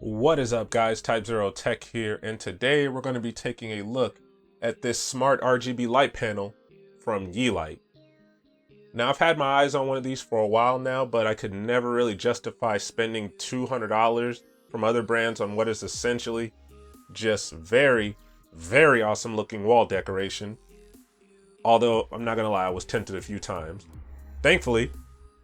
What is up, guys? Type Zero Tech here, and today we're going to be taking a look at this smart RGB light panel from Yeelight. Now, I've had my eyes on one of these for a while now, but I could never really justify spending $200 from other brands on what is essentially just very, very awesome looking wall decoration. Although, I'm not going to lie, I was tempted a few times. Thankfully,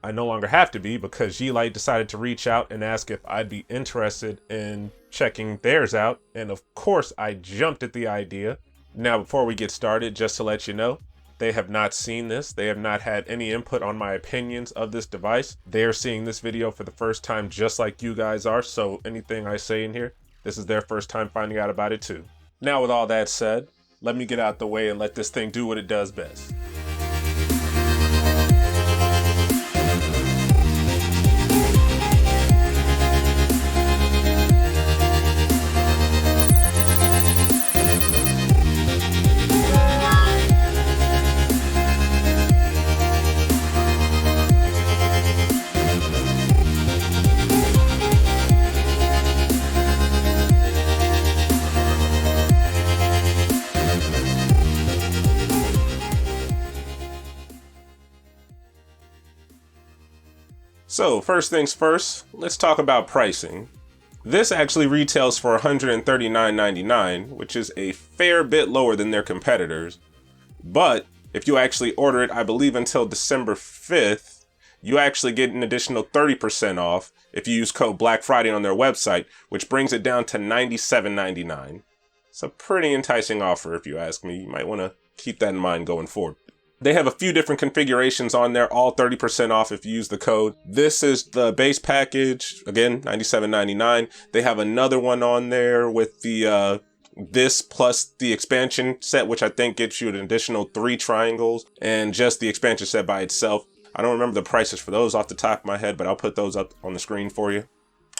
I no longer have to be, because Yeelight decided to reach out and ask if I'd be interested in checking theirs out, and of course I jumped at the idea. Now, before we get started, just to let you know, they have not seen this. They have not had any input on my opinions of this device. They are seeing this video for the first time just like you guys are, so anything I say in here, this is their first time finding out about it too. Now, with all that said, let me get out the way and let this thing do what it does best. So first things first, let's talk about pricing. This actually retails for $139.99, which is a fair bit lower than their competitors. But if you actually order it, I believe until December 5th, you actually get an additional 30% off if you use code Black Friday on their website, which brings it down to $97.99. It's a pretty enticing offer if you ask me. You might want to keep that in mind going forward. They have a few different configurations on there, all 30% off if you use the code. This is the base package, again, $97.99. They have another one on there with the this plus the expansion set, which I think gets you an additional 3 triangles, and just the expansion set by itself. I don't remember the prices for those off the top of my head, but I'll put those up on the screen for you.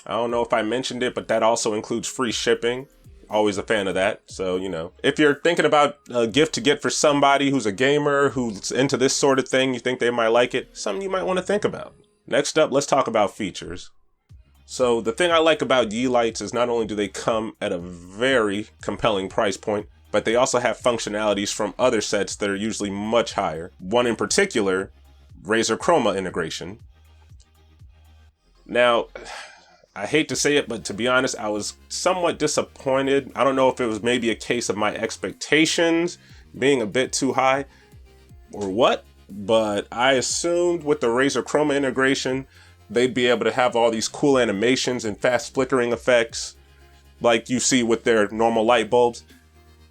I don't know if I mentioned it, but that also includes free shipping. Always a fan of that. So, you know, if you're thinking about a gift to get for somebody who's a gamer, who's into this sort of thing, you think they might like it, something you might want to think about. Next up, let's talk about features. So the thing I like about Yeelights is not only do they come at a very compelling price point, but they also have functionalities from other sets that are usually much higher. One in particular, Razer Chroma integration. Now, I hate to say it, but to be honest, I was somewhat disappointed. I don't know if it was maybe a case of my expectations being a bit too high or what, but I assumed with the Razer Chroma integration, they'd be able to have all these cool animations and fast flickering effects like you see with their normal light bulbs.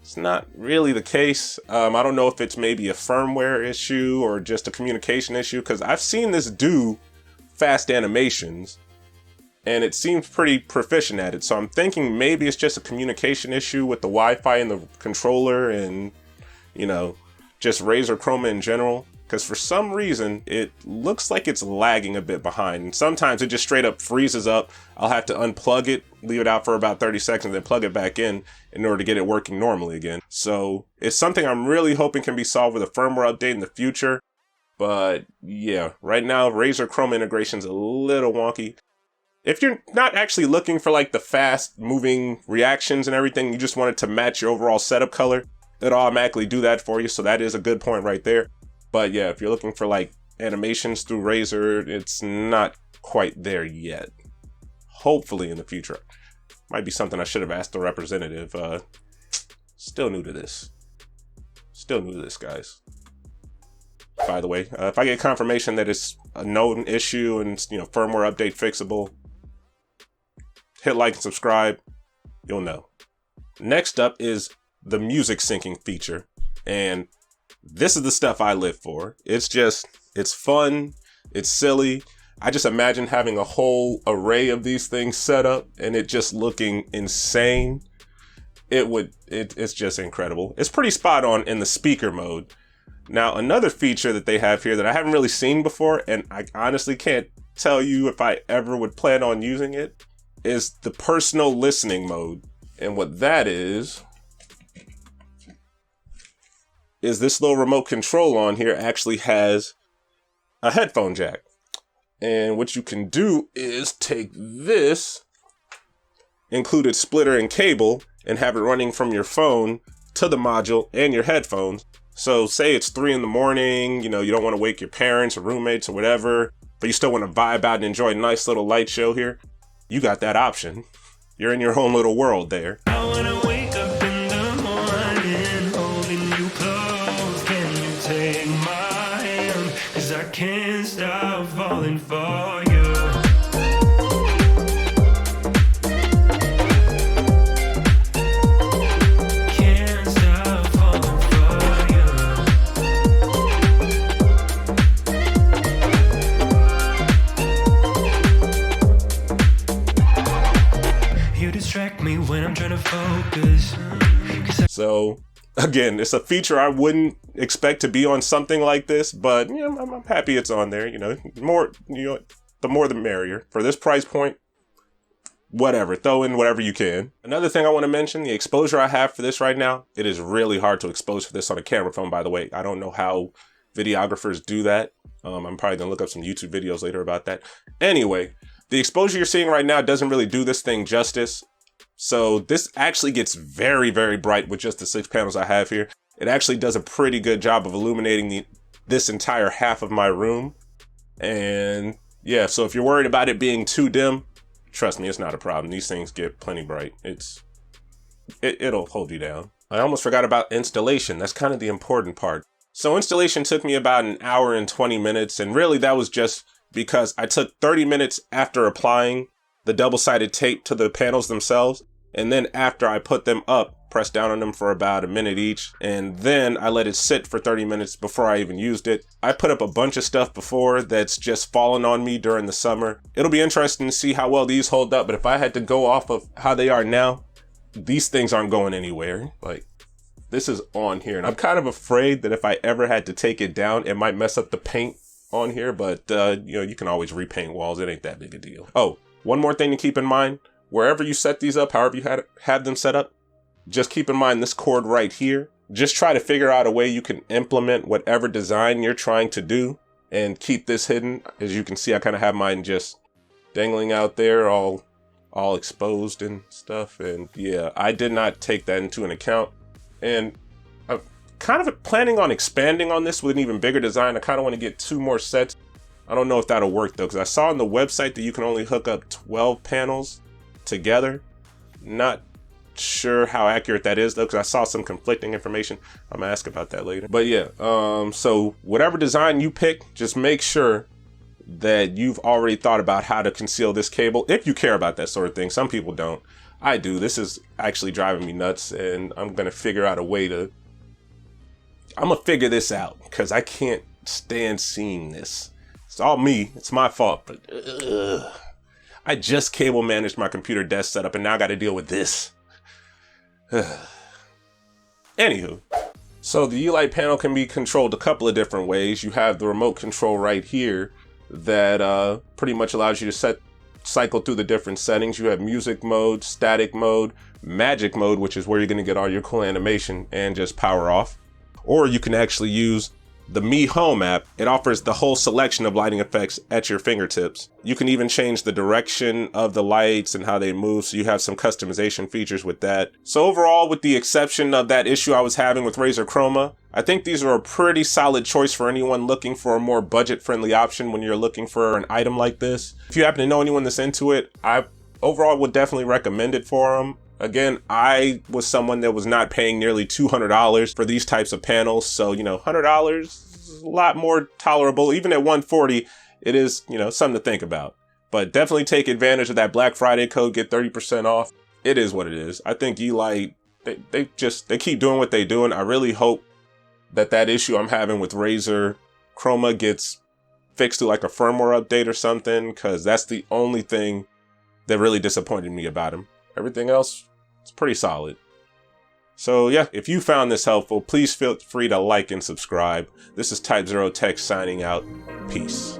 It's not really the case. I don't know if it's maybe a firmware issue or just a communication issue, because I've seen this do fast animations and it seems pretty proficient at it. So I'm thinking maybe it's just a communication issue with the Wi-Fi and the controller and, you know, just Razer Chroma in general. Because for some reason, it looks like it's lagging a bit behind. And sometimes it just straight up freezes up. I'll have to unplug it, leave it out for about 30 seconds, then plug it back in order to get it working normally again. So it's something I'm really hoping can be solved with a firmware update in the future. But yeah, right now, Razer Chroma integration's a little wonky. If you're not actually looking for like the fast moving reactions and everything, you just want it to match your overall setup color, it'll automatically do that for you. So that is a good point right there. But yeah, if you're looking for like animations through Razer, it's not quite there yet. Hopefully in the future. Might be something I should have asked the representative. Still new to this. Still new to this, guys. By the way, if I get confirmation that it's a known issue and, you know, firmware update fixable, hit like and subscribe, you'll know. Next up is the music syncing feature. And this is the stuff I live for. It's fun, it's silly. I just imagine having a whole array of these things set up and it just looking insane. It's just incredible. It's pretty spot on in the speaker mode. Now, another feature that they have here that I haven't really seen before, and I honestly can't tell you if I ever would plan on using it, is the personal listening mode. And what that is this little remote control on here actually has a headphone jack. And what you can do is take this included splitter and cable and have it running from your phone to the module and your headphones. So say it's 3 in the morning, you know, you don't want to wake your parents or roommates or whatever, but you still want to vibe out and enjoy a nice little light show here. You got that option. You're in your own little world there. I wanna wake up in the morning, holding you close. Can you take my hand? 'Cause I can't stop falling for you. Can't stop falling for you. You distract me when I'm trying to focus. So again, it's a feature I wouldn't expect to be on something like this, but yeah, I'm happy it's on there. You know, more, you know, the more the merrier. For this price point, whatever, throw in whatever you can. Another thing I want to mention, the exposure I have for this right now, it is really hard to expose for this on a camera phone, by the way. I don't know how videographers do that. I'm probably gonna look up some YouTube videos later about that. Anyway, the exposure you're seeing right now doesn't really do this thing justice. So this actually gets very, very bright with just the 6 panels I have here. It actually does a pretty good job of illuminating this entire half of my room. And yeah, so if you're worried about it being too dim, trust me, it's not a problem. These things get plenty bright. It'll hold you down. I almost forgot about installation. That's kind of the important part. So installation took me about an hour and 20 minutes. And really that was just because I took 30 minutes after applying the double-sided tape to the panels themselves. And then after I put them up, pressed down on them for about a minute each, and then I let it sit for 30 minutes before I even used it. I put up a bunch of stuff before that's just fallen on me during the summer. It'll be interesting to see how well these hold up, but if I had to go off of how they are now, these things aren't going anywhere. Like, this is on here, and I'm kind of afraid that if I ever had to take it down, it might mess up the paint on here, but you know, you can always repaint walls. It ain't that big a deal. Oh, one more thing to keep in mind. Wherever you set these up, however you have them set up, just keep in mind this cord right here. Just try to figure out a way you can implement whatever design you're trying to do and keep this hidden. As you can see, I kind of have mine just dangling out there, all exposed and stuff. And yeah, I did not take that into an account. And I'm kind of planning on expanding on this with an even bigger design. I kind of want to get 2 more sets. I don't know if that'll work though, because I saw on the website that you can only hook up 12 panels together. Not sure how accurate that is though, because I saw some conflicting information. I'm gonna ask about that later. But yeah, so whatever design you pick, just make sure that you've already thought about how to conceal this cable, if you care about that sort of thing. Some people don't. I do. This is actually driving me nuts, and I'm gonna figure out a way to, I'm gonna figure this out, because I can't stand seeing this. It's all me. It's my fault, but I just cable managed my computer desk setup, and now I got to deal with this. Anywho, so the Yeelight panel can be controlled a couple of different ways. You have the remote control right here that pretty much allows you to cycle through the different settings. You have music mode, static mode, magic mode, which is where you're going to get all your cool animation, and just power off. Or you can actually use the Mi Home app. It offers the whole selection of lighting effects at your fingertips. You can even change the direction of the lights and how they move, so you have some customization features with that. So overall, with the exception of that issue I was having with Razer Chroma, I think these are a pretty solid choice for anyone looking for a more budget-friendly option when you're looking for an item like this. If you happen to know anyone that's into it, I overall would definitely recommend it for them. Again, I was someone that was not paying nearly $200 for these types of panels. So, you know, $100 is a lot more tolerable. Even at $140, it is, you know, something to think about. But definitely take advantage of that Black Friday code, get 30% off. It is what it is. I think Yeelight, they keep doing what they're doing. I really hope that issue I'm having with Razer Chroma gets fixed through like a firmware update or something, because that's the only thing that really disappointed me about them. Everything else, it's pretty solid. So yeah, if you found this helpful, please feel free to like and subscribe. This is Type 0 Tech signing out. Peace.